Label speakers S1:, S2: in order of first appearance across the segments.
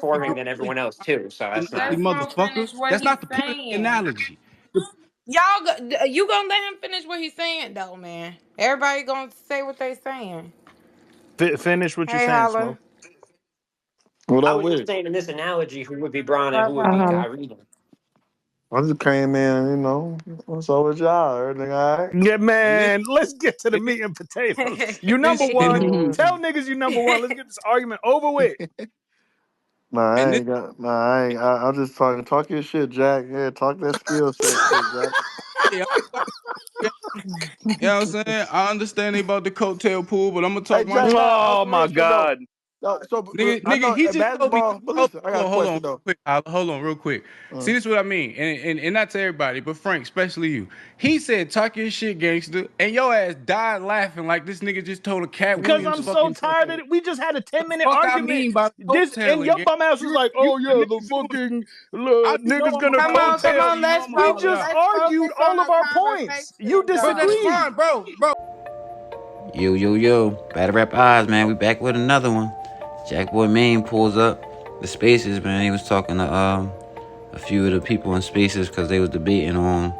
S1: performing than everyone else too. So that's
S2: Let
S1: not.
S2: him finish
S3: Motherfuckers.
S2: what
S3: That's
S2: he's
S3: not the point of the
S2: saying.
S3: analogy.
S2: You gonna let him finish what he's saying though, man? Everybody gonna say what they saying.
S4: Finish what you're
S2: Hey,
S4: saying,
S2: Holla.
S4: Smoke.
S5: What
S1: I
S5: up
S1: was
S5: with
S1: just
S5: it?
S1: saying in this analogy, who would be Bron and who
S2: What
S1: would
S2: up,
S1: be
S2: Holla?
S1: Kyrie?
S5: I just came in, what's up with y'all? Everything all right?
S4: Yeah,
S3: And this,
S4: man. Let's get to the
S3: and this,
S4: meat and potatoes.
S3: and
S4: You number
S3: this, and
S4: one.
S3: this,
S4: Tell niggas you number one. Let's get this argument over with.
S5: Nah, I
S3: and this
S5: ain't got. Nah, I ain't. I'm just talking. Talk your shit, Jack. Yeah, talk that skill set shit, Jack.
S3: yeah, yeah, you know what I'm saying? I understand they about the coattail pool, but I'm gonna
S5: Hey,
S3: talk my
S5: Jack.
S3: shit.
S5: Nah, on
S4: Oh
S5: some
S4: my
S5: real shit though.
S4: God.
S5: No, so I
S3: Nigga,
S5: know
S3: he
S5: at
S3: just told me.
S5: basketball. But
S3: Hold
S5: listen, I got a
S3: hold on,
S5: question
S3: real
S5: though.
S3: quick. Hold on, real quick. See,
S5: Uh,
S3: this is what I mean, and not to everybody, but Frank, especially you. He said, "Talk your shit, gangster," and your ass died laughing like this nigga just told a Cat
S4: Because
S3: Williams
S4: I'm so
S3: fucking
S4: tired of
S3: tale.
S4: it. We just had a 10-minute
S3: Fuck, I
S4: argument.
S3: mean by
S4: This and
S3: coattailing,
S4: your
S3: gang.
S4: bum ass was like,
S3: You
S4: oh
S3: the
S4: yeah, the
S3: nigga doing.
S4: fucking
S3: I just know
S4: niggas
S3: I'm a
S4: gonna
S2: Come on, come
S4: coattail.
S2: on.
S3: coattail. You know
S2: Let's
S3: I'm a
S4: We
S3: holler
S4: just
S2: focus.
S3: out.
S2: Let's
S4: argued
S2: focus
S4: all
S2: on
S4: of
S2: the
S4: our points. You
S2: conversation,
S3: Bro, that's
S2: though.
S4: disagreed.
S3: fine, bro.
S6: Yo, Battle Rap Eyes, man. We back with another one. Jakk Boy Maine pulls up the spaces, man. He was talking to a few of the people in spaces because they was debating on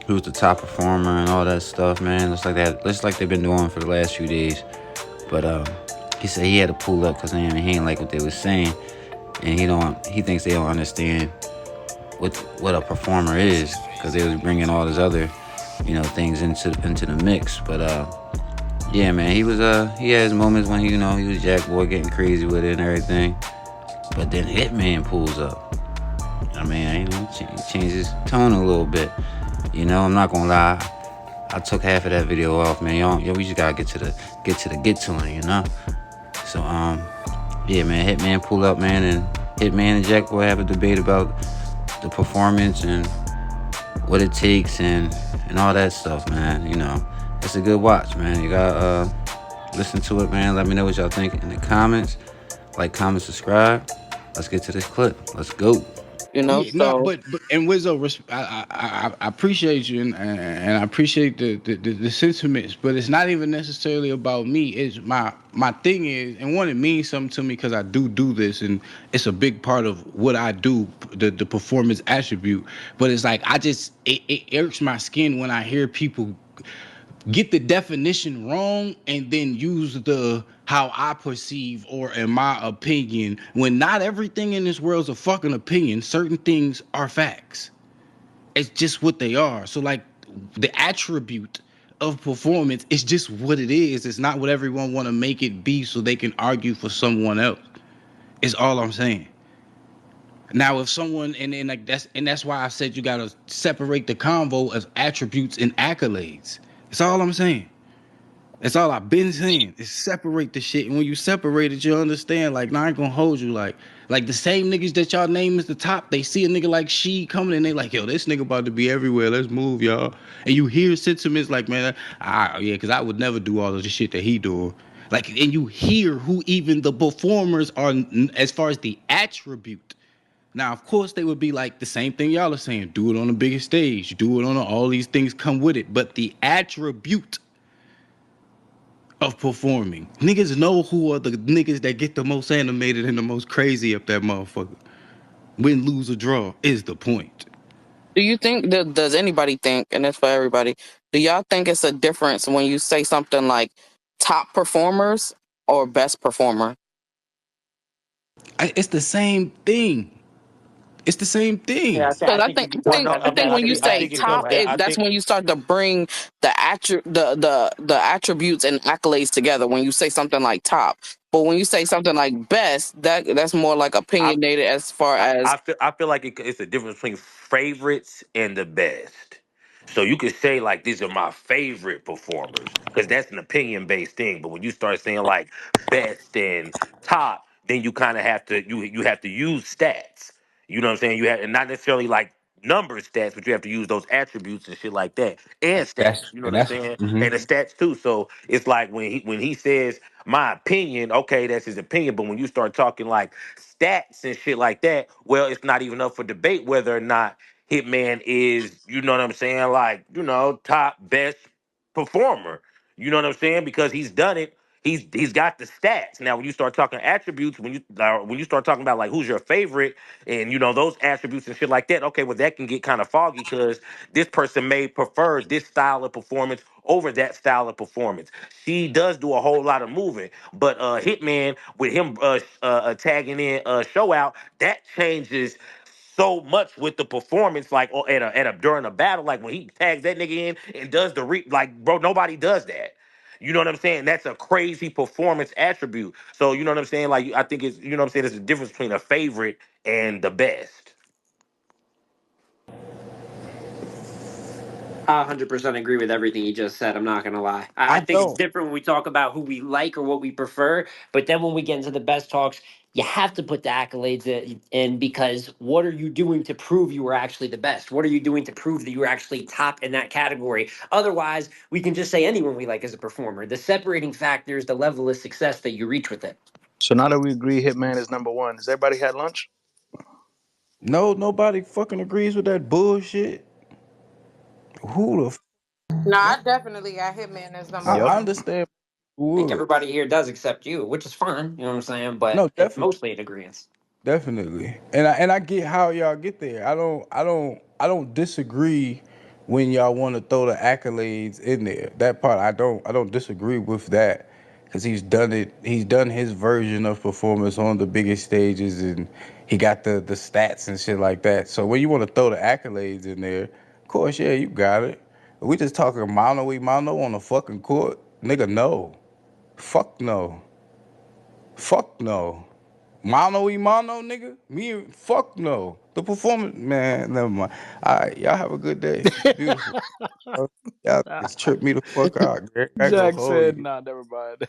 S6: who's the top performer and all that stuff, man. Looks like that. Looks like they've been doing for the last few days. But he said he had to pull up because he ain't like what they was saying, and he thinks they don't understand what a performer is because they was bringing all this other things into the mix. But yeah, man, he had his moments when he was Jakk Boy getting crazy with it and everything. But then Hitman pulls up. I mean, changed his tone a little bit. I'm not gonna lie. I took half of that video off, man. We just gotta get to it. So yeah, man, Hitman pull up, man, and Hitman and Jakk Boy have a debate about the performance and what it takes and all that stuff, man. It's a good watch, man. You gotta listen to it, man. Let me know what y'all think in the comments. Like, comment, subscribe. Let's get to this clip. Let's go.
S3: Yeah, no,
S6: So
S3: but and Wizzo, I appreciate you and I appreciate the sentiments, but it's not even necessarily about me. It's my thing is, and one, it means something to me because I do this, and it's a big part of what I do, the performance attribute. But it's like it irks my skin when I hear people get the definition wrong and then use the how I perceive or in my opinion when not everything in this world is a fucking opinion. Certain things are facts. It's just what they are. So like the attribute of performance is just what it is. It's not what everyone want to make it be so they can argue for someone else. Is all I'm saying. Now if someone and then like that's why I said you gotta separate the convo of attributes and accolades. That's all I'm saying. That's all I've been saying is separate the shit. And when you separate it, you understand. Like, nah, I ain't gonna hold you. Like the same niggas that y'all name as the top, they see a nigga like She coming and they like, yo, this nigga about to be everywhere. Let's move, y'all. And you hear sentiments like, man, yeah, because I would never do all of the shit that he doing. Like, and you hear who even the performers are as far as the attribute. Now, of course, they would be like the same thing y'all are saying. Do it on the biggest stage. Do it on all these things come with it. But the attribute of performing. Niggas know who are the niggas that get the most animated and the most crazy up that motherfucker. Win, lose, or draw is the point.
S6: do you think that does anybody think, and it's for everybody, do y'all think it's a difference when you say something like top performers or best performer?
S3: It's the same thing. It's the same
S1: Yeah,
S3: thing.
S6: Because
S1: I think you can
S5: well,
S1: talk
S5: no,
S6: I
S1: about
S6: think
S1: that
S6: when you
S5: I
S6: say
S1: in
S5: think it
S1: either
S5: go.
S6: top,
S1: way.
S5: I
S6: that's
S5: think
S6: when you start to bring the attributes and accolades together. When you say something like top, but when you say something like best, that's more like
S7: I
S6: opinionated as far as
S7: I feel like it's a difference between favorites and the best. So you could say like these are my favorite performers because that's an opinion based thing. But when you start saying like best and top, then you kind of have to you have to use stats. You know what I'm saying? You have and not necessarily like number stats, but you have to use those attributes and shit like that and stats. You know what I'm saying? And the stats too. So it's like when he says my opinion, okay, that's his opinion. But when you start talking like stats and shit like that, well, it's not even up for debate whether or not Hitman is, you know what I'm saying, like, top best performer. You know what I'm saying? Because he's done it. he's got the stats. Now, when you start talking attributes, when you start talking about like who's your favorite, and those attributes and shit like that, okay, well that can get kind of foggy because this person may prefer this style of performance over that style of performance. She does do a whole lot of moving, but Hitman with him tagging in show out, that changes so much with the performance, like at a during a battle, like when he tags that nigga in and does like, bro, nobody does that. You know what I'm saying? That's a crazy performance attribute. So you know what I'm saying? Like I think it's you know what I'm saying. There's a difference between a favorite and the best.
S1: I 100% agree with everything you just said. I'm not gonna lie. I
S3: I
S1: think it's
S3: don't.
S1: different when we talk about who we like or what we prefer, but then when we get into the best talks, you have to put the accolades in because what are you doing to prove you were actually the best? What are you doing to prove that you were actually top in that category? Otherwise, we can just say anyone we like as a performer. The separating factor is the level of success that you reach with it.
S4: So now that we agree Hitman is number one, has everybody had lunch?
S3: No, nobody fucking agrees with that bullshit. Who the?
S2: No, I definitely got Hitman as number
S4: Yep.
S3: I
S2: one.
S3: understand.
S1: I think
S3: Would
S1: everybody here does except you, which is fine. You know what I'm saying? But
S3: no,
S1: it's
S3: definitely.
S1: mostly in agreement.
S3: Definitely. And I get how y'all get there. I don't disagree when y'all want to throw the accolades in there. That part I don't disagree with that cuz he's done it. He's done his version of performance on the biggest stages and he got the stats and shit like that. So when you want to throw the accolades in there, of course, yeah, you got it. But we just talking mano on the fucking court. Nigga, no. Fuck no. Fuck no. Mano y mano, nigga? Fuck no. The performance, man, never mind. All right, y'all have a good day. Beautiful. Y'all just trip me the fuck out, Greg. I ain't gonna
S4: Jack
S3: hold
S4: said,
S3: you.
S4: "Nah, never mind."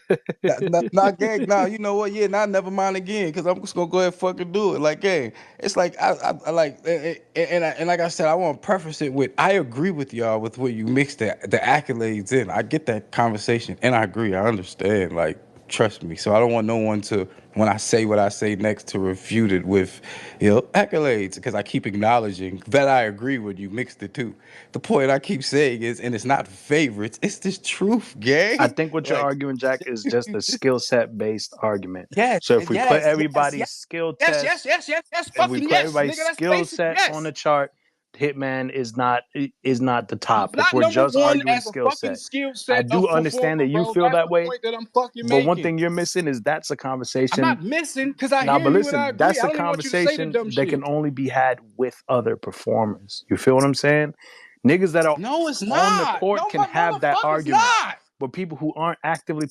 S3: Not gang. Nah, you know what? Yeah, nah, never mind again. Cause I'm just gonna go ahead and fucking do it. Like, gang, it's like I like, and like I said, I want to preface it with I agree with y'all with where you mix the accolades in. I get that conversation, and I agree. I understand. Like, trust me. So I don't want no one to when I say what I say next to refute it with, accolades. Because I keep acknowledging that I agree when you mix the two. The point I keep saying is, and it's not favorites. It's this truth,
S4: I
S3: gang.
S4: think what you're
S3: Like.
S4: arguing, Jack, is just a skill set based argument.
S3: Yes,
S4: So if we put
S3: yes, yes,
S4: everybody's
S3: yes,
S4: skill
S3: yes, yes,
S4: test,
S3: yes, yes, yes,
S4: if we
S3: fucking
S4: put
S3: yes,
S4: everybody's
S3: nigga. That's
S4: skill
S3: basic.
S4: set on
S3: Yes,
S4: the chart, Hitman is not the
S3: he's
S4: top. If
S3: not
S4: we're
S3: number
S4: just
S3: one
S4: arguing
S3: as a
S4: skill
S3: fucking
S4: set,
S3: skill
S4: I
S3: set
S4: do
S3: of
S4: understand
S3: performer,
S4: that you
S3: bro.
S4: feel
S3: That's
S4: that
S3: the
S4: way.
S3: point that I'm fucking
S4: But one
S3: making.
S4: thing you're missing is that's a
S3: I'm
S4: conversation.
S3: not missing because I
S4: Now,
S3: hear
S4: but
S3: you and
S4: listen,
S3: I agree.
S4: that's
S3: I
S4: a
S3: don't even want you to say the
S4: conversation
S3: dumb
S4: that
S3: shit.
S4: can only be had with other performers. You feel what I'm saying? Niggas that are
S3: No, it's
S4: on the
S3: not.
S4: court
S3: No,
S4: can
S3: my
S4: have that
S3: motherfucker's
S4: argument.
S3: not.
S4: But people who aren't actively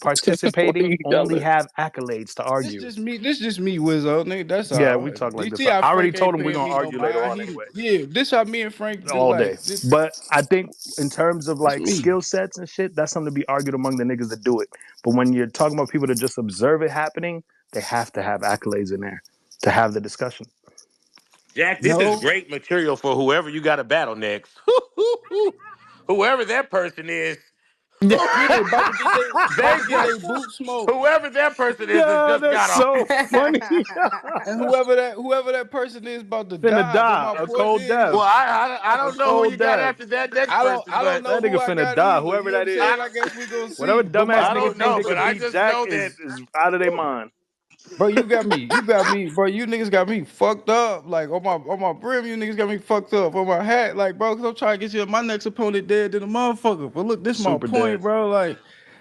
S5: Why
S4: participating
S5: you
S4: only
S5: yelling?
S4: have accolades to
S3: This
S4: argue.
S3: just me. This just me, Wizzo, nigga. That's
S4: Yeah,
S3: all.
S4: we talk like
S3: You
S4: this.
S3: see
S4: I
S3: how
S4: already
S3: Frank
S4: told
S3: ain't
S4: him we're
S3: paying
S4: gonna
S3: me no
S4: argue later
S3: mind.
S4: on anyway,
S3: This how me and Frank just
S4: all day.
S3: like. This
S4: But I think in terms of like
S3: me.
S4: skill sets and shit, that's something to be argued among the niggas that do it. But when you're talking about people that just observe it happening, they have to have accolades in there to have the discussion.
S7: Jack, this is
S3: No,
S7: great material for whoever you got to battle next. Whoever that person is.
S3: yeah, about to
S7: They
S3: get
S7: just
S3: they boot smoked.
S7: whoever that person is
S4: Yeah,
S7: just
S4: that's
S7: got a
S4: so funny.
S3: And whoever that person is about to
S4: Finna
S3: die. But
S4: die
S3: my
S4: a
S3: point
S4: cold
S3: is,
S4: death.
S7: well. I
S4: A
S7: don't know who you
S4: cold
S7: got
S4: death.
S7: after that next
S3: I don't
S7: person,
S3: I don't
S7: but
S3: know
S4: That
S3: who
S4: nigga
S3: I
S4: finna
S3: got
S4: die,
S3: either. You
S4: whoever
S3: know what
S4: that
S3: I'm saying?
S4: is.
S3: I guess we gonna
S4: Whatever
S3: see. But
S4: dumbass
S3: my
S7: I
S4: nigga
S7: don't
S3: point
S7: know.
S4: think they
S3: is,
S7: But
S4: could
S7: I
S4: beat
S7: just
S4: Jack
S7: know that
S4: is out of their mind.
S3: bro, you got me, bro. You niggas got me fucked up. Like on my brim, you niggas got me fucked up. On my hat, like bro, cause I'm trying to get you my next opponent dead than a motherfucker. But look, this my
S4: Super dead.
S3: point, bro.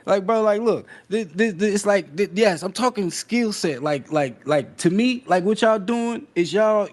S3: Like, bro, like, look, it's like, yes, I'm talking skill set. Like, to me, like, what y'all doing is y'all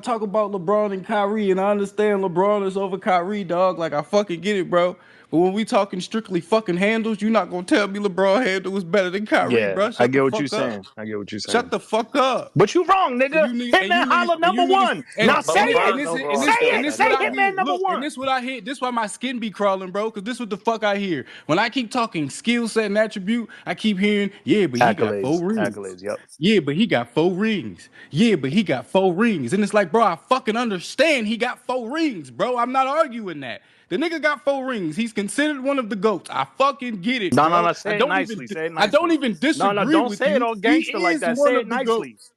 S3: talk about LeBron and Kyrie, and I understand LeBron is over Kyrie, dog. Like, I fucking get it, bro. But when we talking strictly fucking handles, you're not gonna tell me LeBron handle was better than Kyrie,
S4: Yeah,
S3: bro.
S4: I
S3: Shut the
S4: get what you're
S3: fuck up.
S4: saying. I get what you're
S3: Shut
S4: saying.
S3: the fuck up.
S4: But you wrong,
S3: And
S4: nigga.
S3: you niggas, and
S4: Hitman
S3: you niggas,
S4: Holla
S3: and
S4: number
S3: you niggas,
S4: one.
S3: and
S4: Now
S1: But
S4: say
S3: and
S4: it.
S3: and
S1: LeBron's
S3: this
S1: overall
S3: and
S4: Say
S3: this
S1: skill
S3: and
S4: it.
S3: this
S1: set
S4: Say
S3: what
S1: is
S3: I
S1: better.
S4: Hitman
S3: hear.
S4: number
S3: Look, and
S4: one.
S3: this what I hear. This why my skin be crawling, bro. Cause this what the fuck I hear. When I keep talking skill set and attribute, I keep hearing, yeah, but he got
S4: Accolades.
S3: 4 rings.
S4: Accolades, yep.
S3: Yeah, but he got 4 rings. Yeah, but he got 4 rings. And it's like, bro, I fucking understand he got 4 rings, bro. I'm not arguing that. The nigga got 4 rings. He's considered one of the GOATs. I fucking get it,
S4: No, no,
S3: bro.
S4: no. Say it nicely. Say it
S3: I don't
S4: nicely.
S3: even
S4: No, no.
S3: disagree
S4: Don't
S3: with
S4: say it
S3: you.
S4: all
S3: He
S4: gangster like
S3: is
S4: that.
S3: one
S4: Say it
S3: of the
S4: nicely.
S3: GOATs.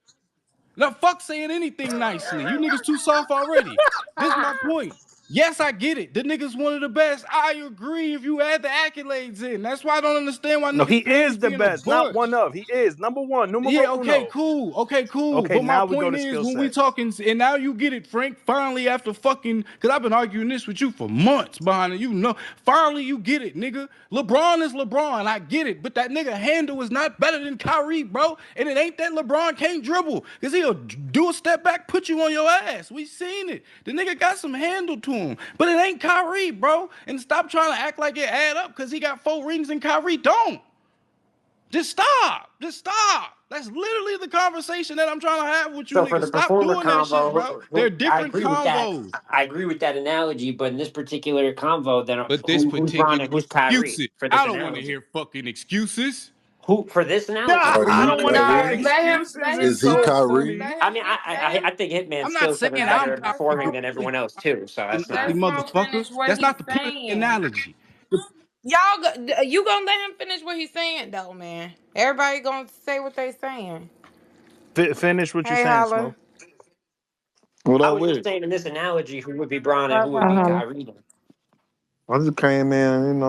S3: Now, fuck saying anything nicely. You niggas too soft already. This is my point. Yes, I get it. The nigga's one of the best. I agree if you add the accolades in. That's why I don't understand why
S4: No, he
S3: niggas claims
S4: is the
S3: being a
S4: best, not
S3: bunch.
S4: one of. He is number one,
S3: Yeah,
S4: numero
S3: okay,
S4: uno.
S3: cool. Okay, cool.
S4: Okay,
S3: But my
S4: now we go
S3: point
S4: to
S3: is
S4: skill
S3: when we
S4: set.
S3: talking, and now you get it, Frank. Finally, after fucking, cause I've been arguing this with you for months behind it. You know, finally you get it, nigga. LeBron is LeBron. I get it. But that nigga handle is not better than Kyrie, bro. And it ain't that LeBron can't dribble. Cause he'll do a step back, put you on your ass. We seen it. The nigga got some handle to him. But it ain't Kyrie, bro. And stop trying to act like it add up cause he got 4 rings and Kyrie don't. Just stop. Just stop. That's literally the conversation that I'm trying to have with you
S1: So for
S3: niggas.
S1: the
S3: Stop
S1: performer
S3: doing that shit,
S1: convo,
S3: bro. They're
S1: I
S3: different
S1: agree with that.
S3: convos.
S1: I agree with that analogy, but in this particular convo, then
S3: But this
S1: who's Bron
S3: particular
S1: and who's Kyrie
S3: excuses,
S1: for this
S3: I don't want to
S1: analogy?
S3: hear fucking excuses.
S1: Who for this analogy?
S4: Nah,
S1: Who
S8: Are
S1: is
S4: I
S8: you
S1: Bron
S4: don't
S1: and
S4: want
S1: who's
S4: to hear
S8: Kyrie?
S1: Kyrie?
S4: excuses.
S2: Let him
S4: It's
S8: Is he
S4: so
S2: finish.
S8: Kyrie?
S4: funny.
S2: Let
S1: I
S2: him
S1: mean,
S2: fin- let
S1: I
S2: him
S1: think Hitman's
S3: I'm not
S1: skill
S3: saying
S1: set is
S2: let
S1: better
S3: I'm
S2: him
S1: at
S3: Kyrie
S2: let
S1: performing than
S3: fucking
S1: everyone else too. So that's
S3: nasty
S1: not.
S2: let Smoke
S3: motherfucker.
S2: finish what
S3: That's
S2: he's
S3: not the point of the
S2: saying.
S3: analogy.
S2: You gonna let him finish what he's saying though, man? Everybody gonna say what they saying.
S4: Finish what you're
S2: Hey,
S4: saying,
S2: Holla.
S4: Smoke.
S5: What
S1: I
S5: up
S1: was
S5: with
S1: just
S5: it?
S1: saying in this analogy, who would be Bron and who
S2: What's
S1: would
S2: up,
S1: be
S2: Holla?
S1: Kyrie? Then?
S5: I just came in,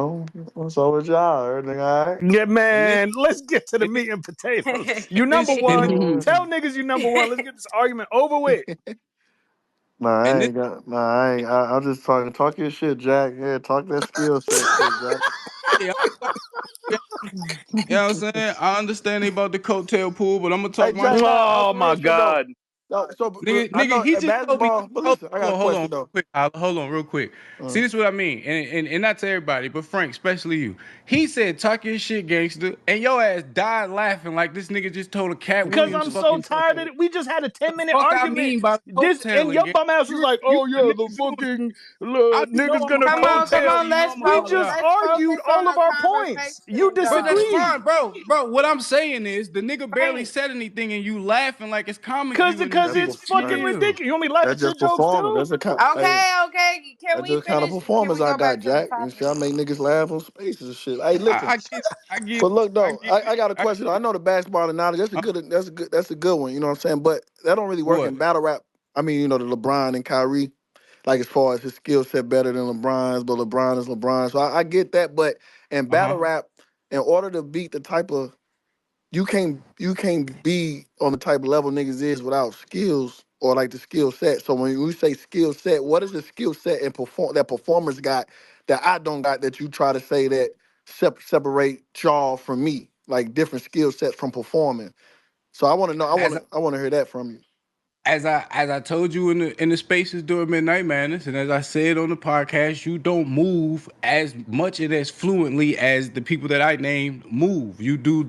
S5: what's up with y'all? Everything all right?
S4: Yeah,
S3: And this
S4: man. Let's get to the
S3: and this
S4: meat and potatoes. You number
S3: this and
S4: one.
S5: Uh,
S4: Tell niggas you number one. Let's get this argument over with.
S5: nah, I
S3: and this
S5: ain't got, nah, I ain't, I'm just talk your shit, Jack. Yeah, talk that skill set shit, Jack.
S3: yeah, you know what I'm saying? I understand they about the coattail pool, but I'm gonna
S5: Hey,
S3: talk my
S5: Jack,
S3: shit.
S5: nah, on
S4: Oh
S5: some
S4: my
S5: real shit though.
S4: God.
S5: No, so I
S3: Nigga,
S5: know
S3: he
S5: at
S3: just told me.
S5: basketball, but
S3: Hold
S5: listen,
S3: on,
S5: I got a
S3: hold on,
S5: question
S3: real
S5: though.
S3: quick. Hold on, real quick. See,
S5: Uh,
S3: this is what I mean, and not to everybody, but Frank, especially you. He said, "Talk your shit, gangster," and your ass died laughing like this nigga just told a Cat
S4: Because
S3: Williams
S4: I'm so
S3: fucking
S4: tired of
S3: tale.
S4: it. We just had a
S3: The
S4: 10-minute
S3: fuck I
S4: argument.
S3: mean by
S4: This and
S3: coattailing,
S4: your
S3: gang.
S4: bum ass was like,
S3: You
S4: oh
S3: the
S4: yeah, the
S3: nigga doing.
S4: fucking
S3: I you know
S4: niggas
S3: I'm a
S4: gonna
S2: Come
S4: coattail.
S3: coattail,
S2: on,
S3: you know
S2: let's
S3: I'm a
S4: We
S2: focus.
S4: just
S3: coattail.
S2: Let's
S4: argued
S2: focus
S4: all
S2: on
S4: of
S2: the
S4: our points. You
S2: conversation,
S3: Bro, that's
S2: though.
S4: disagreed.
S3: fine, bro. What I'm saying is the nigga barely
S2: Frank,
S3: said anything and you laughing like it's comic
S4: Cause
S3: viewing this
S4: because
S5: that's
S3: bitch.
S4: it's
S3: Nigga,
S4: fucking
S5: performance.
S3: chill.
S4: ridiculous. You want me to laugh
S5: That's
S4: at your
S5: just
S4: jokes
S5: performance.
S4: too?
S5: That's a hey,
S2: okay. Can
S5: that's
S2: we
S5: just kind of
S2: finish? Can
S5: performance
S2: we
S5: I
S2: go
S5: got,
S2: back to the
S5: Jack. And
S2: topic?
S5: shit, I make niggas laugh on spaces and shit. Hey, listen.
S3: I get it. I get
S5: But
S3: it.
S5: look
S3: I
S5: though,
S3: get it.
S5: I got a
S3: I
S5: question. I know the basketball analogy.
S3: uh,
S5: That's a good one. You know what I'm saying? But that don't really work
S3: what?
S5: in battle rap. I mean, the LeBron and Kyrie, like as far as his skill set better than LeBron's, but LeBron is LeBron. So I get that. But in
S3: Uh-huh.
S5: battle rap, in order to beat the type of you can't be on the type of level niggas is without skills or like the skill set. So when we say skill set, what is the skill set and that performers got that I don't got that you try to say that separate y'all from me, like different skill sets from performing. So I want to know.
S3: As
S5: I want to hear that from you.
S3: as I told you in the spaces during Midnight Madness, and as I said on the podcast, you don't move as much and as fluently as the people that I named move. You do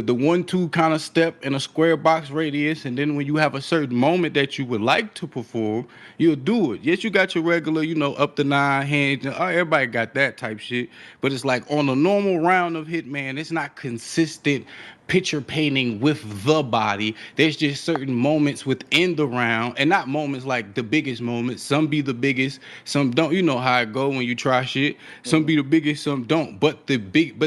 S3: the 1-2 kind of step in a square box radius, and then when you have a certain moment that you would like to perform, you'll do it. Yes, you got your regular, up to 9 hands. Everybody got that type shit, but it's like on a normal round of Hitman, it's not consistent picture painting with the body. There's just certain moments within the round, and not moments like the biggest moments. Some be the biggest, some don't. You know how it go when you try shit. Some
S5: Mhm.
S3: be the biggest, some don't. But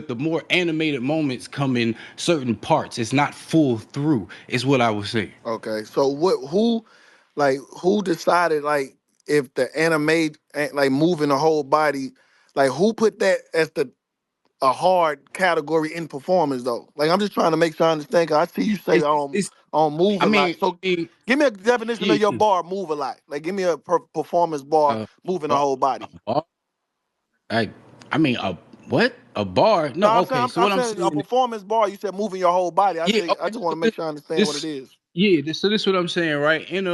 S3: the more animated moments come in certain parts. It's not full through. Is what I would say.
S5: Okay, so who decided like if the animate like moving the whole body, like who put that as a hard category in performance though. Like I'm just trying to make sure I understand. 'Cause I see you say
S3: It's.
S5: move
S3: I
S5: a lot.
S3: mean.
S5: So
S3: I mean.
S5: give me a definition of
S3: Yeah.
S5: your bar move a lot. Like give me a performance bar moving the
S3: Bar,
S5: whole
S3: a
S5: body.
S3: bar. I. I mean a what? A bar?
S5: No,
S3: No. Okay. So
S5: I'm
S3: what I'm
S5: saying a
S3: saying.
S5: performance bar. You said moving your whole body. I
S3: Yeah.
S5: say I
S3: Okay.
S5: just want
S3: So
S5: to make sure I understand what it
S3: this
S5: is.
S3: so this is what I'm saying, right? In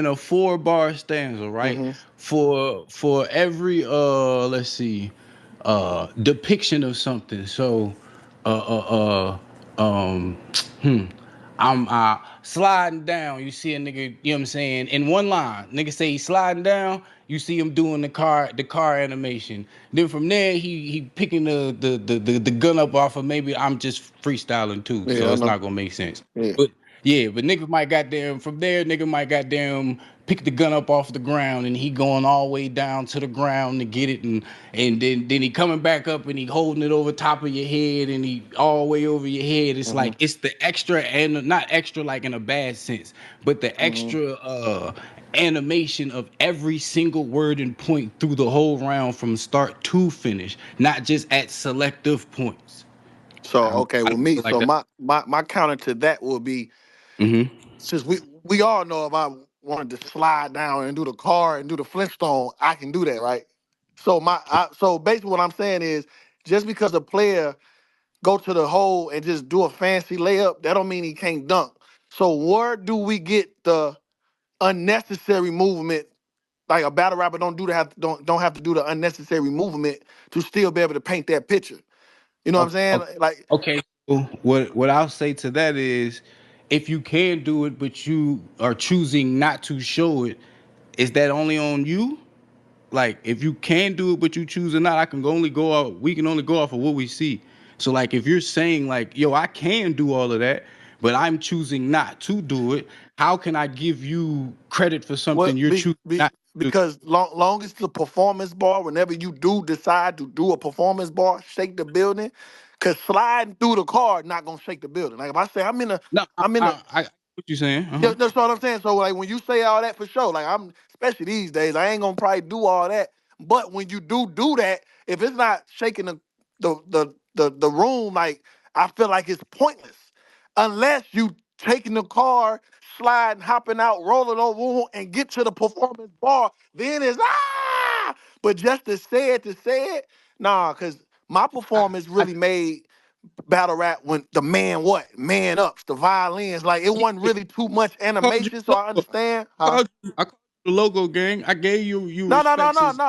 S3: a 4 bar stanza, right?
S5: Mm-hmm.
S3: For every let's see, depiction of something. So um hmm. I'm sliding down. You see a nigga, you know what I'm saying, in one line. Nigga say he's sliding down, you see him doing the car animation. Then from there he picking the gun up off of maybe I'm just freestyling too,
S5: Yeah,
S3: so
S5: I
S3: it's
S5: know.
S3: not gonna make sense.
S5: Yeah.
S3: But Yeah, but nigga might goddamn from there, nigga might goddamn pick the gun up off the ground and he going all the way down to the ground to get it and then he coming back up and he holding it over top of your head and he all the way over your head. It's
S5: Hmm.
S3: like it's the extra and not extra like in a bad sense, but the
S5: Hmm.
S3: extra animation of every single word and point through the whole round from start to finish, not just at selective points.
S5: So okay,
S3: I
S5: with me,
S3: feel like
S5: so
S3: that.
S5: my counter to that will be,
S3: Mm-hmm.
S5: since we all know if I wanted to slide down and do the car and do the Flintstone, I can do that, right? So basically what I'm saying is, just because a player go to the hole and just do a fancy layup, that don't mean he can't dunk. So where do we get the unnecessary movement? Like a battle rapper don't have to do the unnecessary movement to still be able to paint that picture. You know what I'm
S3: Okay,
S5: saying?
S3: okay.
S5: Like,
S3: Okay. So what I'll say to that is, if you can do it, but you are choosing not to show it, is that only on you? Like, if you can do it, but you choose or not, I can only go out. We can only go off of what we see. So, like, if you're saying like, yo, I can do all of that, but I'm choosing not to do it, how can I give you credit for something
S5: what
S3: you're choosing not to do?
S5: because long as the performance bar, whenever you do decide to do a performance bar, shake the building. Cause sliding through the car not gonna shake the building. Like if I say
S3: No,
S5: I'm in a
S3: I what you saying?
S5: yeah, that's what I'm saying. So like when you say all that for sure, like I'm especially these days, I ain't gonna probably do all that. But when you do that, if it's not shaking the room, like I feel like it's pointless. Unless you taking the car, sliding, hopping out, rolling over and get to the performance bar, then it's ah. But just to say it, nah, cause my performance
S3: I
S5: really made battle rap when the man what? Man ups, the violins. Like it wasn't
S3: yeah,
S5: really too much
S3: called you
S5: animation, so
S3: the
S5: I
S3: logo.
S5: understand. Huh?
S3: I called you the logo gang. I gave you
S5: No,
S3: respect since.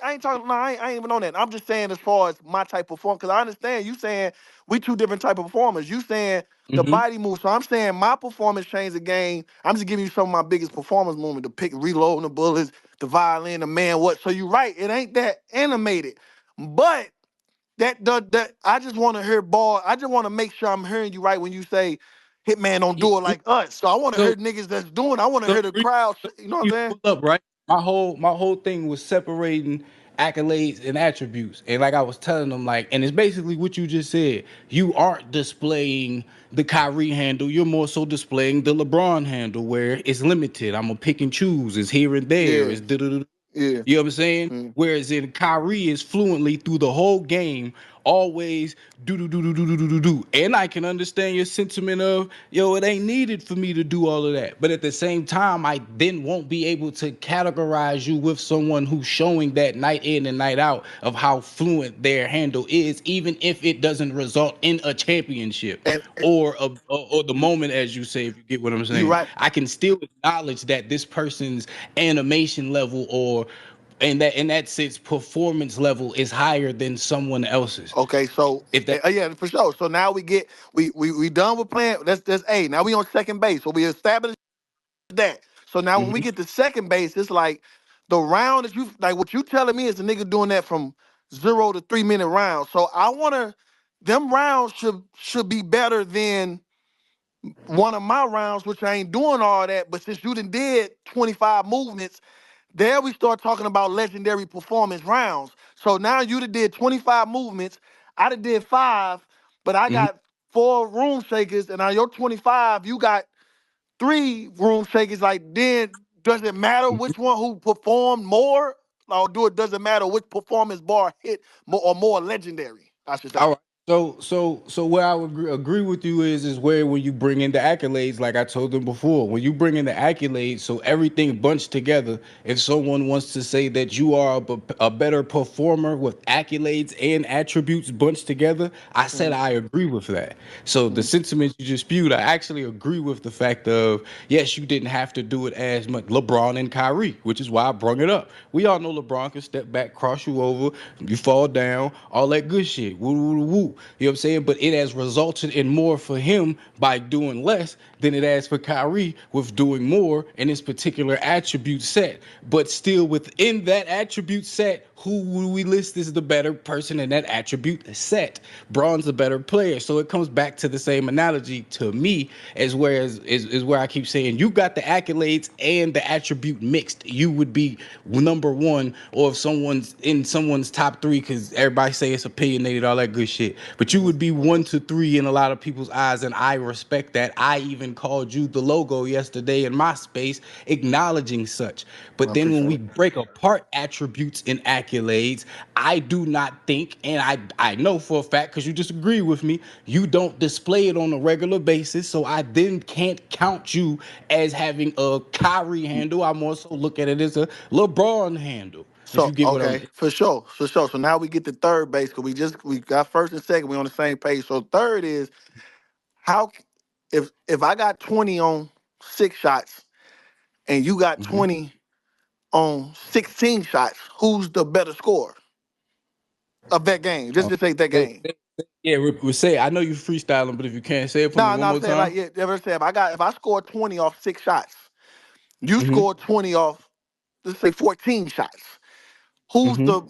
S5: I ain't talking. No, I ain't even on that. I'm just saying as far as my type of performance, because I understand you saying we two different type of performers. You saying the
S3: Mm-hmm.
S5: body move, so I'm saying my performance changed the game. I'm just giving you some of my biggest performance moments: the pick, reloading the bullets, the violin, the man what. So you're right, it ain't that animated, but that I just want to hear ball. I just want to make sure I'm hearing you right when you say Hitman don't
S3: Yeah,
S5: do it like us. So I want to
S3: so
S5: hear niggas that's doing. I want to
S3: so
S5: hear the
S3: the
S5: crowd.
S3: reason
S5: You know what I'm
S3: you
S5: saying?
S3: pull up, right? My whole thing was separating accolades and attributes. And like I was telling them, like, and it's basically what you just said. You aren't displaying the Kyrie handle, you're more so displaying the LeBron handle where it's limited. I'm gonna pick and choose, it's here and there,
S5: Yeah,
S3: it's
S5: yeah.
S3: you know what I'm saying?
S5: Mm.
S3: Whereas in Kyrie is fluently through the whole game, always do. And I can understand your sentiment of, yo, it ain't needed for me to do all of that. But at the same time, I then won't be able to categorize you with someone who's showing that night in and night out of how fluent their handle is, even if it doesn't result in a championship
S5: And
S3: or the moment, as you say, if you get what I'm
S5: you
S3: saying.
S5: right.
S3: I can still acknowledge that this person's animation level or in that sense performance level is higher than someone else's.
S5: Okay, so
S3: If that
S5: yeah, for sure. So now we get we done with playing. That's A. Now we on second base. So we established that. So now when we
S3: Mhm.
S5: get to second base, it's like the round that you like. What you telling me is the nigga doing that from 0 to 3 minute rounds. So I wanna them rounds should be better than one of my rounds, which I ain't doing all that. But since you done did 25 movements, there we start talking about legendary performance rounds. So now you done did 25 movements. I done did five, but I
S3: Mhm.
S5: got four room shakers, and on your 25, you got three room shakers. Like then, does it matter which one who performed more? Or does it matter which performance bar hit more or more legendary? I should say.
S3: All right. So where I would agree with you is where when you bring in the accolades, like I told them before, when you bring in the accolades, so everything bunched together. If someone wants to say that you are a better performer with accolades and attributes bunched together, I said
S5: Mhm,
S3: I agree with that. So the
S5: mhm.
S3: sentiments you just spewed, I actually agree with the fact of yes, you didn't have to do it as much. LeBron and Kyrie, which is why I brung it up. We all know LeBron can step back, cross you over, you fall down, all that good shit. Woo, woo, woo. You know what I'm saying? But it has resulted in more for him by doing less than it has for Kyrie with doing more in this particular attribute set. But still within that attribute set, who would we list as the better person in that attribute set? Braun's a better player. So it comes back to the same analogy to me as where is where I keep saying you got the accolades and the attribute mixed. You would be number one, or if someone's in someone's top three, because everybody say it's opinionated, all that good shit. But you would be 1 to 3 in a lot of people's eyes, and I respect that. I even called you the logo yesterday in my space, acknowledging such.
S5: I
S3: But then when
S5: appreciate
S3: we
S5: it.
S3: break apart attributes and accolades, I do not think, and I know for a fact, because you disagree with me, you don't display it on a regular basis. So I then can't count you as having a Kyrie handle. I more so look at it as a LeBron handle. If you
S5: So
S3: get what I'm
S5: okay, for sure, for sure. So now we get to third base because we got first and second. We on the same page. So third is how if I got 20 on 6 shots and you got
S3: Mhm.
S5: 20 on 16 shots, who's the better scorer of that game? Just
S3: Uh,
S5: to take that
S3: say,
S5: game.
S3: yeah, we say I know you freestyling, but if you can't say it for me
S5: No,
S3: one
S5: no, I'm
S3: more
S5: saying like
S3: time.
S5: yeah, ever say if I score 20 off 6 shots, you
S3: Mm-hmm.
S5: score 20 off, let's say 14 shots. Who's
S3: Mm-hmm.
S5: the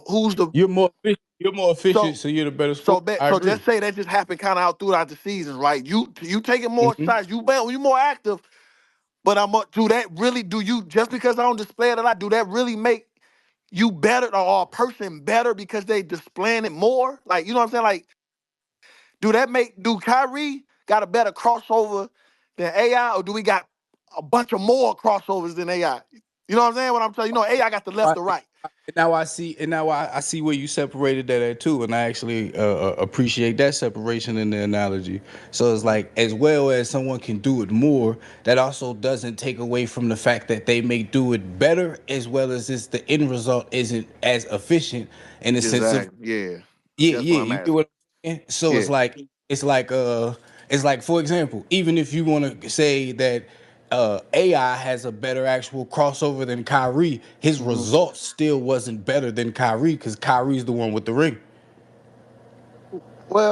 S5: who's the
S3: You're more efficient. You're more efficient,
S5: so
S3: so you're the better scorer.
S5: so bet
S3: I
S5: so
S3: agree.
S5: just say that just happened kind of out throughout the seasons, right? You taking more
S3: Mm-hmm.
S5: shots, you more active, but do that really do you just because I don't display it a lot, do that really make you better or a person better because they displaying it more? Like you know what I'm saying? Like, do Kyrie got a better crossover than AI, or do we got a bunch of more crossovers than AI? You know what I'm saying? What I'm telling you, AI got the left
S3: I-
S5: to right.
S3: And now I see, and now I see where you separated that at too, and I actually appreciate that separation in the analogy. So it's like, as well as someone can do it more, that also doesn't take away from the fact that they may do it better, as well as the end result isn't as efficient in the sense of
S5: Exactly. Yeah.
S3: yeah,
S5: That's what
S3: yeah,
S5: I'm
S3: you get
S5: asking.
S3: what I'm saying? So
S5: Yeah.
S3: it's like for example, even if you want to say that AI has a better actual crossover than Kyrie, his
S5: hmm
S3: results still wasn't better than Kyrie because Kyrie's the one with the ring.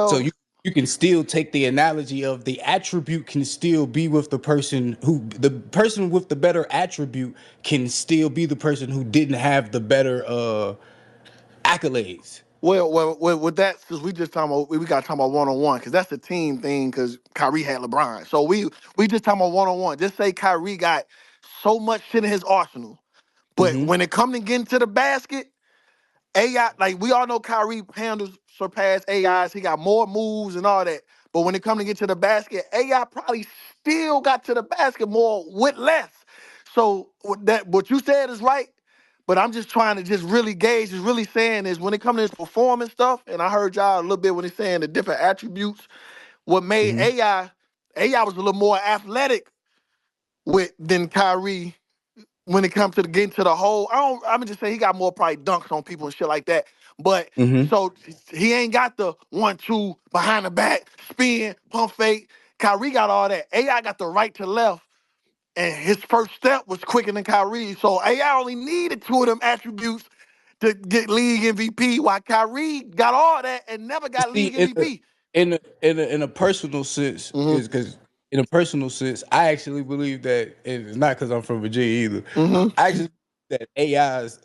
S3: So
S5: Well,
S3: you can still take the analogy of the attribute can still be with the person with the better attribute can still be the person who didn't have the better accolades.
S5: with that, since we just talking about, we got to talk about 1-on-1 because that's the team thing. Because Kyrie had LeBron, so we just talking about 1-on-1. Just say Kyrie got so much shit in his arsenal, but
S3: Mm-hmm.
S5: when it come to getting to the basket, AI, like we all know Kyrie handles surpass AIs. He got more moves and all that. But when it comes to get to the basket, AI probably still got to the basket more with less. So what you said is right. But I'm just trying to just really gauge, is really saying is when it comes to this performance stuff, and I heard y'all a little bit when he's saying the different attributes, what made
S3: Mm-hmm.
S5: AI was a little more athletic with than Kyrie when it comes to getting to the hole. I'm just saying he got more probably dunks on people and shit like that. But
S3: Mm-hmm.
S5: so he ain't got the 1-2 behind the back, spin, pump fake. Kyrie got all that. AI got the right to left. And his first step was quicker than Kyrie. So AI only needed 2 of them attributes to get league MVP, while Kyrie got all that and never got
S3: See,
S5: league MVP.
S3: in a personal sense,
S5: Mm-hmm.
S3: because in a personal sense, I actually believe that, and it's not because I'm from Virginia either.
S5: Mm-hmm.
S3: I actually believe that AI's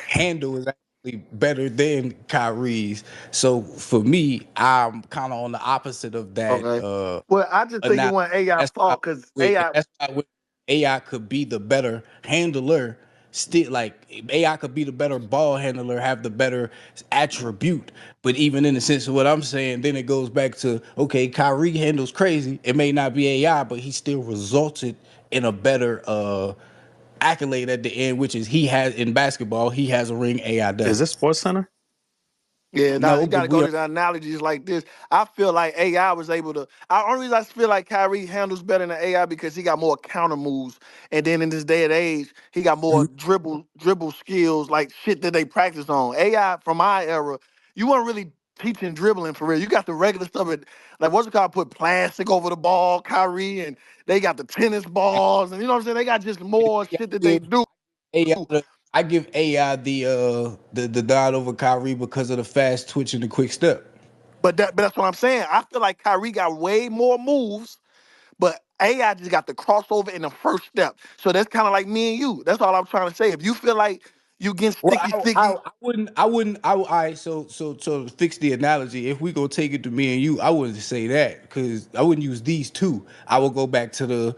S3: handle is actually better than Kyrie's. So for me, I'm kind of on the opposite of that.
S5: Okay. Well, I just think it
S3: Now
S5: wasn't AI
S3: that's why
S5: fault because
S3: and
S5: AI.
S3: that's why with AI could be the better handler. Still, like AI could be the better ball handler, have the better attribute. But even in the sense of what I'm saying, then it goes back to okay, Kyrie handles crazy. It may not be AI, but he still resulted in a better accolade at the end, which is he has in basketball. He has a ring. AI
S4: Is this
S3: doesn't.
S4: Sports Center?
S5: Yeah, now
S3: No,
S5: you got
S3: but
S5: to go
S3: we
S5: to
S3: are.
S5: the analogies like this. I feel like AI was able to. Only reason I feel like Kyrie handles better than AI because he got more counter moves, and then in this day and age, he got more dribble skills, like shit that they practice on. AI from my era, you weren't really teaching dribbling for real. You got the regular stuff, like what's it called? Put plastic over the ball, Kyrie, and they got the tennis balls, and you know what I'm saying. They got just more shit that they do.
S3: AI, I give AI the nod over Kyrie because of the fast twitch and the quick step.
S5: but that's what I'm saying. I feel like Kyrie got way more moves, but AI just got the crossover in the first step. So that's kind of like me and you. That's all I'm trying to say. If you feel like you getting
S3: Well,
S5: sticky, sticky,
S3: all right. So to fix the analogy, if we go take it to me and you, I wouldn't say that because I wouldn't use these two. I would go back to the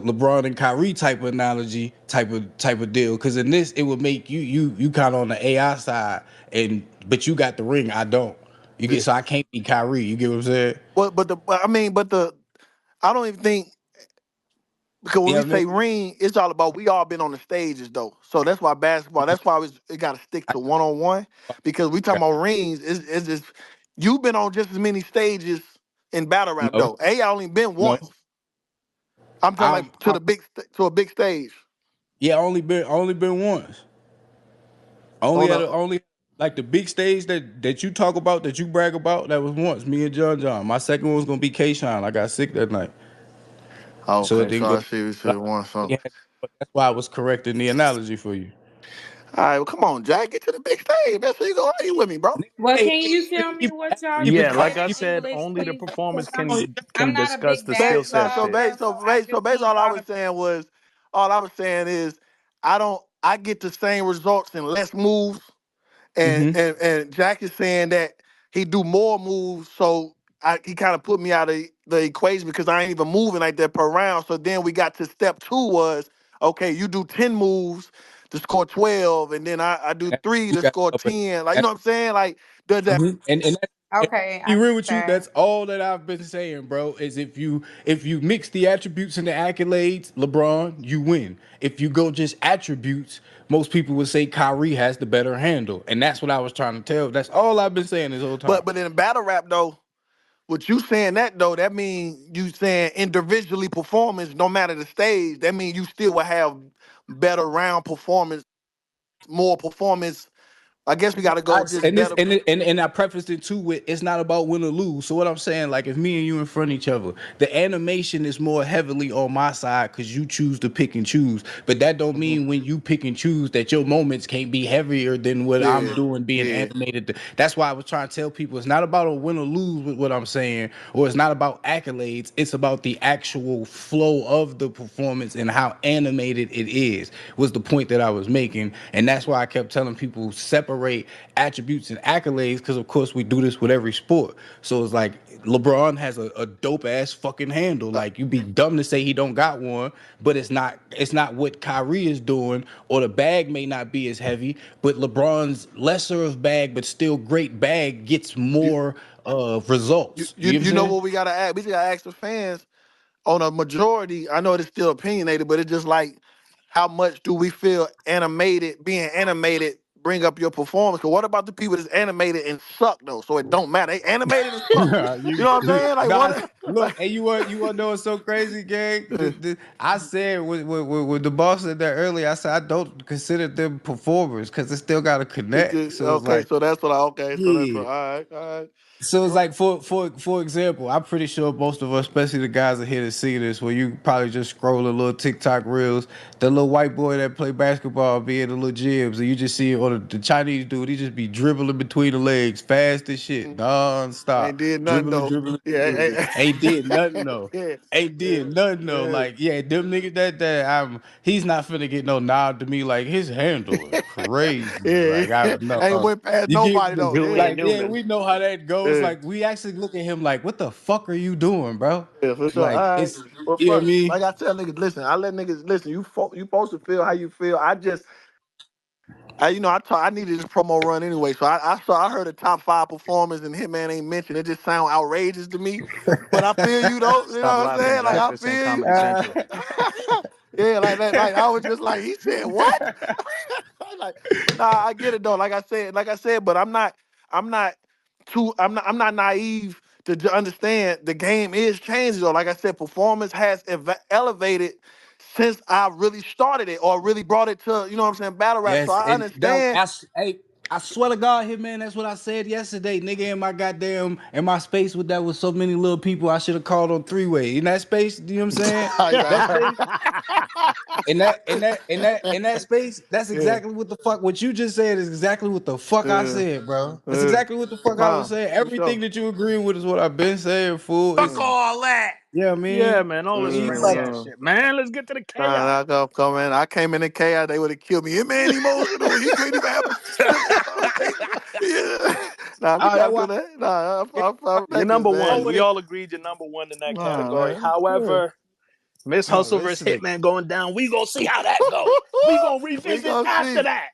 S3: LeBron and Kyrie type of analogy, type of deal. Because in this, it would make you kind of on the AI side, and but you got the ring, I don't. You
S5: yeah.
S3: get so I can't be Kyrie. You get what I'm saying?
S5: But I don't even think because when
S3: Yeah,
S5: we
S3: I mean,
S5: say ring, it's all about we all been on the stages though. So that's why basketball. That's why it got to stick to one on one because we talking about rings. It's just you've been on just as many stages in battle rap
S3: no,
S5: though. AI only been
S3: no.
S5: once. I'm talking
S3: I'm,
S5: like to
S3: I'm
S5: the to a big stage
S3: yeah, only been once. Only
S5: on
S3: at
S5: a.
S3: a, only like the big stage that you talk about, that you brag about, that was once me and John. My second one was gonna be K Shine. I got sick that night, so it
S5: Okay, so
S3: didn't go.
S5: I see we
S3: But
S5: said one. So
S3: that's why I was correcting the analogy for you.
S5: all right, well come on, Jack, get to the big stage. That's where you go. Argue with me, bro.
S2: Well,
S3: Hey,
S2: can
S3: hey,
S2: you
S3: you
S2: tell me
S3: keep
S2: what
S3: asking
S2: y'all
S3: me, but
S4: Yeah,
S2: just
S3: you
S4: like
S2: said
S4: I
S2: in
S3: keep
S4: said,
S2: English,
S4: only the
S2: please?
S4: performance
S2: Because
S4: can
S2: I'm not a
S4: discuss
S2: big
S4: the skill
S5: Nah,
S4: set
S2: basketball
S5: so
S4: shit.
S2: girl,
S5: base, so
S2: so I
S5: base, so
S2: just
S5: base.
S2: need
S5: All I
S2: y'all
S5: was
S2: to.
S5: saying was, all I was saying is, I don't. I get the same results in less moves. and
S3: hmm
S5: and and Jack is saying that he do more moves, so he kind of put me out of the equation because I ain't even moving like that per round. So then we got to step two was okay, you do 10 moves to score 12, and then I do three
S3: You
S5: to
S3: got
S5: score
S3: but
S5: 10. Like you know
S3: that's
S5: what I'm saying? Like does that?
S3: and that's,
S2: Okay,
S3: be
S2: I
S3: real
S2: get
S3: with you.
S2: that.
S3: That's all that I've been saying, bro. Is if you mix the attributes and the accolades, LeBron, you win. If you go just attributes, most people would say Kyrie has the better handle, and that's what I was trying to tell. That's all I've been saying this whole time.
S5: But in battle rap though, with you saying that though, that means you saying individually performance, no matter the stage. That means you still will have better round performance, more performance. I guess we got to go just
S3: And this
S5: better.
S3: and I prefaced it too with it's not about win or lose. So what I'm saying, like if me and you in front of each other, the animation is more heavily on my side because you choose to pick and choose. But that don't
S5: Mhm.
S3: mean when you pick and choose that your moments can't be heavier than what I'm
S5: Yeah,
S3: doing being
S5: yeah.
S3: animated. That's why I was trying to tell people it's not about a win or lose with what I'm saying, or it's not about accolades. It's about the actual flow of the performance and how animated it is. Was the point that I was making, and that's why I kept telling people separate attributes and accolades because of course we do this with every sport. So it's like LeBron has a dope ass fucking handle.
S5: Uh,
S3: Like you'd be dumb to say he don't got one, but it's not what Kyrie is doing, or the bag may not be as heavy, but LeBron's lesser of bag but still great bag gets
S5: you,
S3: more results. You get what I'm
S5: you know
S3: saying?
S5: what we gotta ask? We just gotta ask the fans on a majority. I know it's still opinionated, but it's just like how much do we feel animated, being animated bring up your performance? Cause what about the people that's animated and suck though? So it don't matter. They animated and suck. You know what I'm saying? Like
S3: Guys,
S5: what
S3: look,
S5: like
S3: and you want to know what's so crazy, gang? I said with the boss said that earlier. I said I don't consider them performers because they still got to connect. So it's
S5: okay,
S3: like,
S5: so that's what I okay, so that's what
S3: yeah.
S5: all right, all right.
S3: So it's
S5: Well,
S3: like for example, I'm pretty sure most of us, especially the guys that here to see this, where you probably just scroll a little TikTok reels, the little white boy that play basketball be in the little gyms, and you just see it, or the Chinese dude, he just be dribbling between the legs, fast as shit,
S5: ain't
S3: non-stop,
S5: did nothing
S3: dribbling,
S5: though.
S3: dribbling,
S5: Yeah,
S3: dribbling. Ain't did nothing
S5: yeah,
S3: though.
S5: yeah,
S3: Ain't
S5: yeah,
S3: did nothing though.
S5: yeah.
S3: Like, yeah, them niggas that he's not finna get no nod to me. Like his handle is crazy.
S5: Yeah,
S3: Like I
S5: yeah.
S3: don't know.
S5: Ain't went past
S3: You get
S5: nobody
S3: me?
S5: though.
S1: Julian
S5: Yeah,
S3: Like, yeah,
S1: Newman.
S3: we know how that goes.
S5: yeah,
S3: Like, we actually look at him like, what the fuck are you doing, bro?
S5: yeah, for sure.
S3: Like,
S5: All right.
S3: it's,
S5: Well,
S3: you know what I
S5: fuck.
S3: mean?
S5: Like I tell niggas, listen. I let niggas listen. You supposed to feel how you feel. I needed this promo run anyway. So I heard the top five performers and Hitman ain't mentioned. It just sound outrageous to me. But I feel you though. You
S4: Stop
S5: know what I'm
S4: laughing,
S5: saying? Like
S4: Jack.
S5: I
S4: This ain't
S5: feel you.
S4: Comedy Central.
S5: Yeah, like that. Like I was just like, he said what? Like, but nah, I get it though. Like I said, but I'm not I'm not naive to understand the game is changing though. Like I said, performance has elevated since I really started it or really brought it to, you know what I'm saying, battle rap. So
S3: Yes,
S5: I
S3: and that
S5: understand.
S3: hey, I swear to God, Hitman, that's what I said yesterday, nigga. In my space with that with so many little people, I should have called on three way. In that space, you know what I'm saying? That space, in that space, that's
S5: yeah,
S3: exactly what the fuck. What you just said is exactly what the fuck I
S5: yeah,
S3: said, bro. That's
S5: yeah.
S3: exactly what the fuck I was
S5: Nah,
S3: saying.
S5: for sure.
S3: Everything that you agreeing with is what I've been saying, fool.
S7: Fuck
S3: It's
S7: all that.
S3: yeah, I
S4: Yeah,
S3: mean,
S4: man. All
S3: I
S4: this
S3: mean,
S4: friendly
S3: like,
S4: ass shit, man. Let's get to the chaos.
S5: Nah, nah, come in. I came in the chaos, they would have killed me. Him man emotional. He can't even have a simple conversation. Yeah. Nah, we
S3: that's
S5: got to
S3: why.
S5: that. Nah,
S3: Yeah,
S5: I
S4: You're
S5: respect it,
S4: number one.
S5: man.
S3: always.
S4: We all agreed you're number one in that
S5: Nah,
S4: category.
S5: man. Yeah.
S4: However, Miss
S3: Oh,
S4: Hustle versus
S3: listen.
S4: Hitman going down. We gonna see how that go. We gonna
S5: We
S4: revisit
S5: gonna
S4: after
S5: see.
S4: that.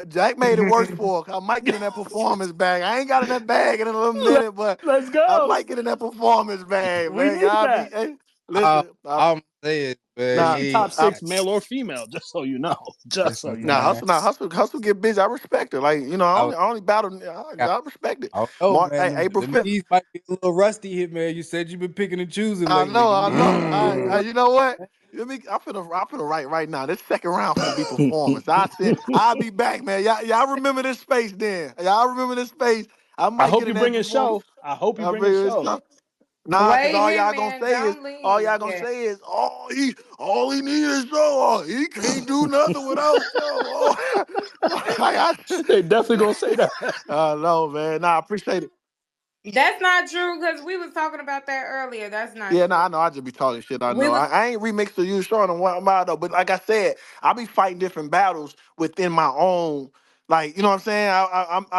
S5: Jack made it worse for her. I might get in that performance bag. I ain't got in that bag in a little
S4: Let,
S5: minute, but
S4: let's
S5: I
S4: go.
S5: might get in that performance bag,
S4: We
S5: man.
S4: need
S5: Y'all be
S4: that.
S5: hey,
S3: All
S5: listen.
S3: I'm saying,
S4: And
S3: man,
S5: Nah,
S4: she top
S5: I,
S4: six, male or female, just so you know. Just so
S3: listen,
S4: you
S5: Nah,
S4: know.
S3: man.
S5: hustle get busy. I respect it. Like
S3: I, was-
S5: I only battle.
S3: I,
S5: I respect it.
S3: I don't know, man.
S5: April
S3: Them
S5: 5th.
S3: knees might be a little rusty here, man. You said you've been picking and choosing
S5: I
S3: lately.
S5: know,
S3: Them
S5: I
S3: knees
S5: know.
S3: might be a little
S4: Mm.
S5: You know
S3: rusty.
S5: what? I'm finna write right now. This second round finna be performance. I said I'll be back, man. Y'all remember this space then? Y'all remember this space? I
S4: I
S5: might
S4: hope
S5: get
S4: you
S5: in that
S4: bring a
S5: performance.
S4: show. I hope you
S5: I
S4: bring a
S5: bring
S4: show.
S5: this. Nah, cause
S2: Wait, Hitman, don't
S5: all y'all
S2: leave
S5: gonna
S2: yet.
S5: say is all he need is show. Oh, he can't do nothing without show. Oh. Like
S4: They definitely gonna say that.
S5: no, man. Nah, I appreciate it.
S2: That's not true because we was talking about that earlier. That's not
S5: Yeah, no,
S2: true.
S5: I know. I just be talking shit. I
S2: We
S5: know.
S2: was
S5: I ain't remixed the you short on one mile though. But like I said, I be fighting different battles within my own. Like you know what I'm saying.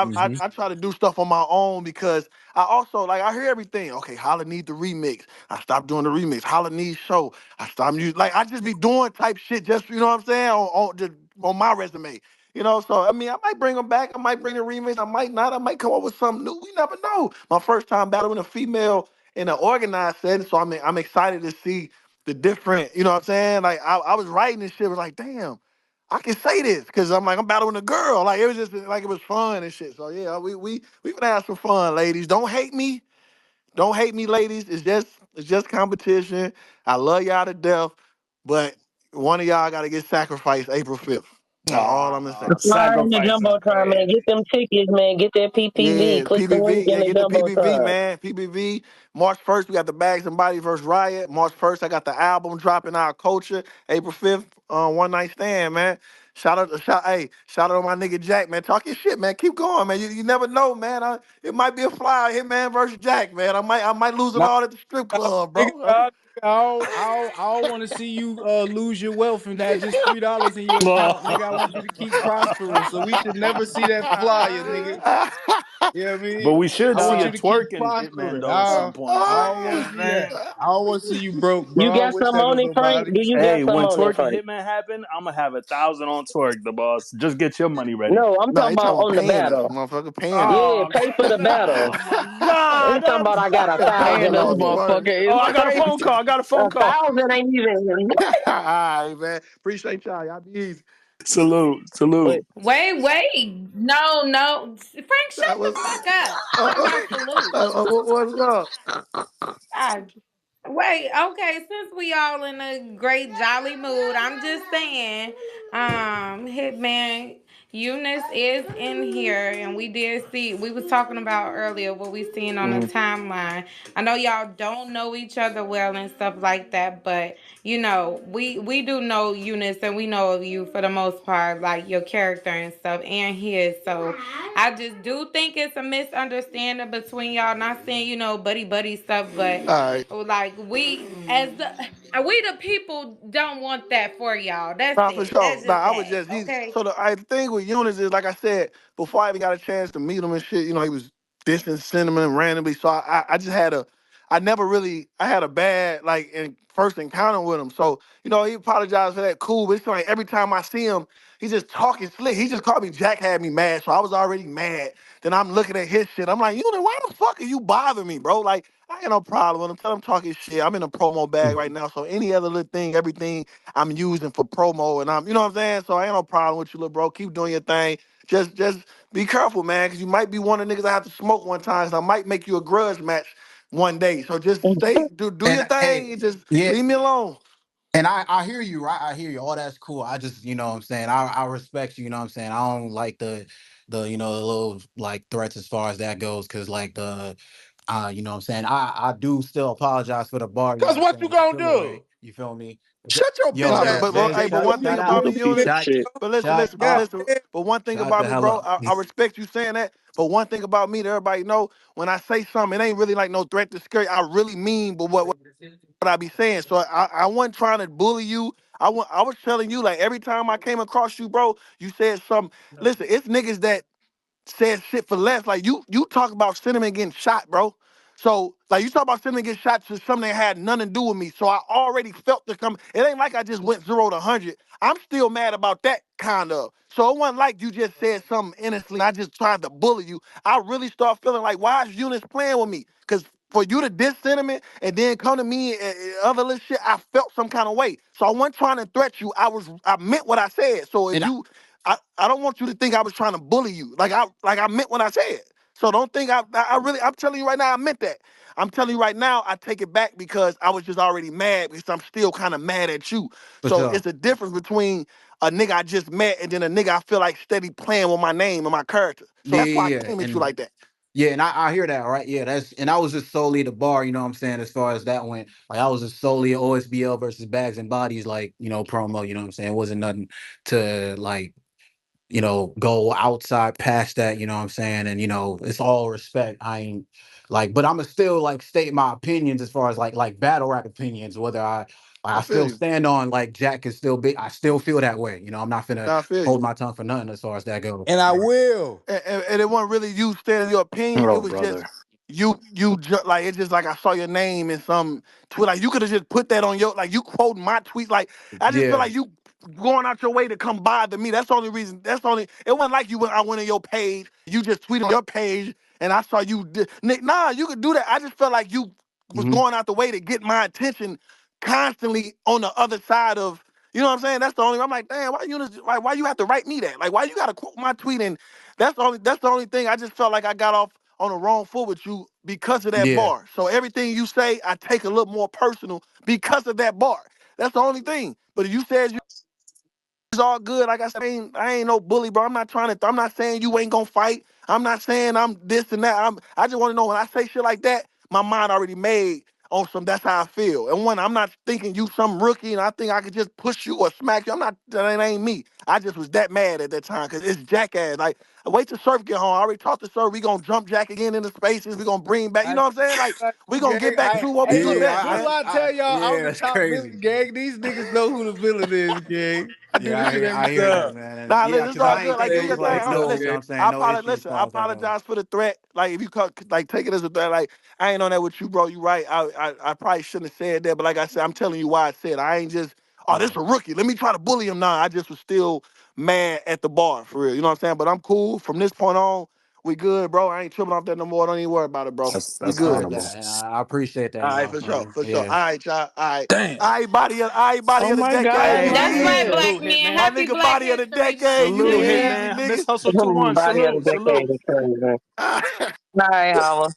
S3: Mm-hmm.
S5: I try to do stuff on my own because I also like I hear everything. Okay, Holla need the remix. I stopped doing the remix. Holla needs show. I stopped using like I just be doing type shit. Just you know what I'm saying just on my resume. You know, so I mean, I might bring them back. I might bring the remix. I might not. I might come up with something new. We never know. My first time battling a female in an organized setting. So I'm excited to see the different, you know what I'm saying? Like I was writing this shit, was like, damn, I can say this because I'm like I'm battling a girl. Like it was just like it was fun and shit. So yeah, we gonna have some fun, ladies. Don't hate me. Don't hate me, ladies. It's just competition. I love y'all to death, but one of y'all gotta get sacrificed April 5th. That's all I'm gonna say.
S8: Fly in the
S4: Sacrifice is
S8: jumbotron, man. Get
S4: crazy.
S8: them tickets, man. Get that PPV.
S5: Yeah,
S8: Click the link
S5: PBV.
S8: in
S5: Yeah,
S8: the
S5: get the PBV,
S8: jumbotron.
S5: man. PBV. March 1st, we got the Bags and Body versus Riot. March 1st, I got the album dropping our culture. April 5th, One Night Stand, man. Shout out to my nigga Jack, man. Talk your shit, man. Keep going, man. You never know, man. It might be a fly hit man versus Jack, man. I might lose it
S3: Nah,
S5: all at the strip
S3: nah,
S5: club,
S3: nigga,
S5: bro.
S3: nah, I don't want to see you lose your wealth and that just $3 in your account, nigga. I want you to keep prospering. So we should never see that flyer, nigga. You know what I
S4: But
S3: mean?
S4: we should
S3: I want
S4: see
S3: you
S4: a
S3: to keep
S4: twerking Hitman
S3: prospering.
S4: though at some point.
S3: I
S4: You
S3: don't
S4: know
S3: want
S4: what
S3: to
S4: I'm
S3: see that.
S4: saying?
S3: I don't want to see you broke, bro.
S8: You
S3: I
S8: got
S3: don't wish
S8: some
S3: that
S8: on
S3: on
S8: it, Frank?
S3: nobody.
S8: Do you got
S4: Hey,
S8: some
S4: when
S8: on it,
S4: twerking
S8: Frank?
S4: Hitman happen, I'm gonna have 1,000 on twerk, the boss. Just get your money ready.
S8: No, I'm
S5: Nah,
S8: talking
S5: he
S8: about
S5: talking about
S8: on the
S5: paying us,
S8: battle.
S5: motherfucker, paying us.
S8: Yeah,
S4: Oh,
S8: pay for the battle.
S4: oh my
S8: He
S4: God!
S8: talking about I got a
S5: Paying
S8: thousand
S9: Paying
S5: us
S9: this
S5: is
S8: on it.
S5: funny.
S9: motherfucker
S4: Oh,
S9: is
S4: I got a phone
S9: crazy.
S4: call. I got a phone
S8: A
S4: call.
S8: thousand ain't even.
S5: All right, man. Appreciate y'all. Y'all be easy.
S4: Salute,
S8: But
S4: salute.
S2: wait. No. Frank, shut
S5: That
S2: the
S5: was,
S2: fuck up. Talking about salute.
S5: what's up?
S2: God. Wait, okay, since we all in a great jolly mood, I'm just saying, Hitman, Eunice is in here and we was talking about earlier what we seen on the
S5: Mhm.
S2: timeline. I know y'all don't know each other well and stuff like that, but you know, we do know Eunice and we know of you for the most part, like your character and stuff and his. So I just do think it's a misunderstanding between y'all. Not saying, buddy stuff, but
S5: All right.
S2: like we the people don't want that for y'all. That's
S5: Nah, for
S2: it.
S5: sure.
S2: That's
S5: Nah,
S2: just
S5: I was
S2: that.
S5: just he's
S2: Okay.
S5: so the thing with Eunice is like I said before I even got a chance to meet him and shit. You know, he was dissing Cinnamon randomly, so I just had I had a bad like first encounter with him. So you know, he apologized for that. Cool, but it's like every time I see him, he just talking slick. He just called me Jack, had me mad, so I was already mad. Then I'm looking at his shit. I'm like, Eunice, why the fuck are you bothering me, bro? Like I ain't no problem with him. Tell him talking shit. I'm in a promo bag right now, so any other little thing, everything I'm using for promo, and you know what I'm saying. So I ain't no problem with you, little bro. Keep doing your thing. Just be careful, man, because you might be one of the niggas I have to smoke one time. So I might make you a grudge match one day. So just do your
S3: And hey,
S5: thing and just
S3: yeah,
S5: leave me alone.
S9: And I hear you, right? I hear you. All that's cool. I just, you know what I'm saying? I respect you, you know what I'm saying? I don't like the you know, the little like threats as far as that goes, cause like you know what I'm saying? I do still apologize for the bar, you know
S3: Cause
S9: what I'm
S3: what you
S9: saying? The
S3: gonna do?
S9: spillaway. You feel me?
S6: Shut your bitch
S9: Yo,
S5: Nah,
S6: ass
S9: yo,
S5: but
S9: man,
S5: hey, but
S9: shut
S5: one thing
S9: shut
S5: about
S9: out.
S5: me,
S8: Stupid piece
S5: Eunice.
S8: of
S9: Shut
S8: shit.
S5: But listen,
S9: shut
S5: listen, but
S9: up.
S5: listen. But one thing
S9: Shut
S5: about
S9: the
S5: me,
S9: hell
S5: bro,
S9: up.
S5: I respect you saying that. But one thing about me that everybody know, when I say something, it ain't really like no threat to scare you. I really mean, but what I be saying. So I wasn't trying to bully you. I was telling you like every time I came across you, bro, you said something. Listen, it's niggas that said shit for less. Like you talk about Cinnamon getting shot, bro. So like you talk about Cinnamon getting shot to something that had nothing to do with me. So I already felt the come. It ain't like I just went 0 to 100. I'm still mad about that kind of. So it wasn't like you just said something innocently. I just tried to bully you. I really start feeling like why is Eunice playing with me? Cause for you to diss Cinnamon and then come to me and other little shit, I felt some kind of way. So I wasn't trying to threat you. I meant what I said. So if
S9: And
S5: you I don't want you to think I was trying to bully you. Like I meant what I said. So don't think I really I'm telling you right now I meant that. I'm telling you right now I take it back because I was just already mad because I'm still kind of mad at you.
S9: for
S5: So
S9: sure.
S5: it's a difference between a nigga I just met and then a nigga I feel like steady playing with my name and my character. So
S9: Yeah,
S5: that's why I
S9: yeah, yeah.
S5: came at you
S9: And
S5: like that.
S9: yeah, and I hear that, right? Yeah, that's and I was just solely the bar, you know what I'm saying, as far as that went. Like I was just solely OSBL versus Bags and Bodies, like, you know, promo, you know what I'm saying? It wasn't nothing to like, you know, go outside past that, you know what I'm saying? And you know, it's all respect. I ain't like, but I'ma still like state my opinions as far as like battle rap opinions, whether
S5: I
S9: I
S5: feel
S9: still
S5: you.
S9: stand on like Jack is still big. I still feel that way. You know, I'm not finna
S5: Nah, I feel you.
S9: hold my tongue for nothing as far as that goes.
S3: And I will.
S5: And it wasn't really you stating your opinion. It
S4: Oh,
S5: was just
S4: brother.
S5: like it's just like I saw your name in some tweet. Like you could have just put that on your like you quoting my tweet. Like I just feel
S9: Yeah.
S5: like you going out your way to come bother me. That's the only reason. That's the only. It wasn't like I went on your page. You just tweeted on your page, and I saw you. Nick, nah, you could do that. I just felt like you was
S9: Hmm.
S5: going out the way to get my attention constantly on the other side of. You know what I'm saying? That's the only. I'm like, damn, why you have to write me that? Like, why you got to quote my tweet and that's the only thing. I just felt like I got off on the wrong foot with you because of that
S9: Yeah.
S5: bar. So everything you say, I take a little more personal because of that bar. That's the only thing. But if you said it's all good. Like I said, I ain't no bully, bro. I'm not trying to. I'm not saying you ain't gonna fight. I'm not saying I'm this and that. I just want to know when I say shit like that, my mind already made on some. That's how I feel. And when I'm not thinking you some rookie, and I think I could just push you or smack you. I'm not. That ain't me. I just was that mad at that time because it's jackass. Like wait till Surf get home. I already talked to Surf. We gonna jump Jack again into spaces. We gonna bring back. You
S3: I
S5: know what I'm saying? Like
S3: like
S5: we
S3: you,
S5: gonna
S3: gang.
S5: get back to what we
S3: Hey,
S5: do the
S3: look,
S9: Yeah,
S5: best,
S3: this is
S5: man.
S3: why I tell y'all I'm
S9: yeah,
S3: the
S9: that's
S3: top
S9: crazy.
S3: villain, gang. These niggas know who the villain is, gang. I do this shit every
S9: I hear that,
S3: time.
S9: man. And
S5: Nah,
S9: yeah,
S5: listen, it's
S9: because
S5: all
S9: I
S5: good.
S9: ain't
S5: Like,
S9: think
S5: do
S9: it
S5: your
S9: was
S5: thing.
S9: like no, you know
S5: Listen,
S9: what I'm saying, no issues,
S5: listen. I
S9: pause that goes.
S5: apologize for the threat. Like, if you like take it as a threat, like I ain't on that with you, bro. You right. I probably shouldn't have said that, but like I said, I'm telling you why I said. I ain't just oh, this
S9: Yeah.
S5: a rookie. Let me try to bully him. Nah, I just was still mad at the bar for real. You know what I'm saying? But I'm cool from this point on. We good, bro. I ain't tripping off that no more. Don't even worry about it, bro. We
S4: That's
S5: good.
S9: That,
S4: honorable.
S9: and I appreciate that,
S5: All right,
S9: y'all,
S5: for sure,
S9: man.
S5: for sure.
S9: Yeah.
S5: All right, y'all. All right.
S3: Damn.
S5: Body
S4: Oh
S5: of the
S4: my
S5: decade.
S4: God,
S3: Hey,
S2: That's
S5: You
S2: right,
S5: easy.
S3: hey.
S2: black
S4: salute,
S2: men.
S4: Hitman.
S5: My
S2: Happy
S5: nigga,
S2: Black
S5: body of the
S2: History Month.
S5: decade. You
S4: Salute,
S2: Yeah.
S5: easy,
S4: Hitman. Miss
S5: nigga.
S4: Hustle 2-1.
S8: Body of the
S4: Salute,
S8: decade
S4: salute.
S8: is crazy, man. All right, Holla.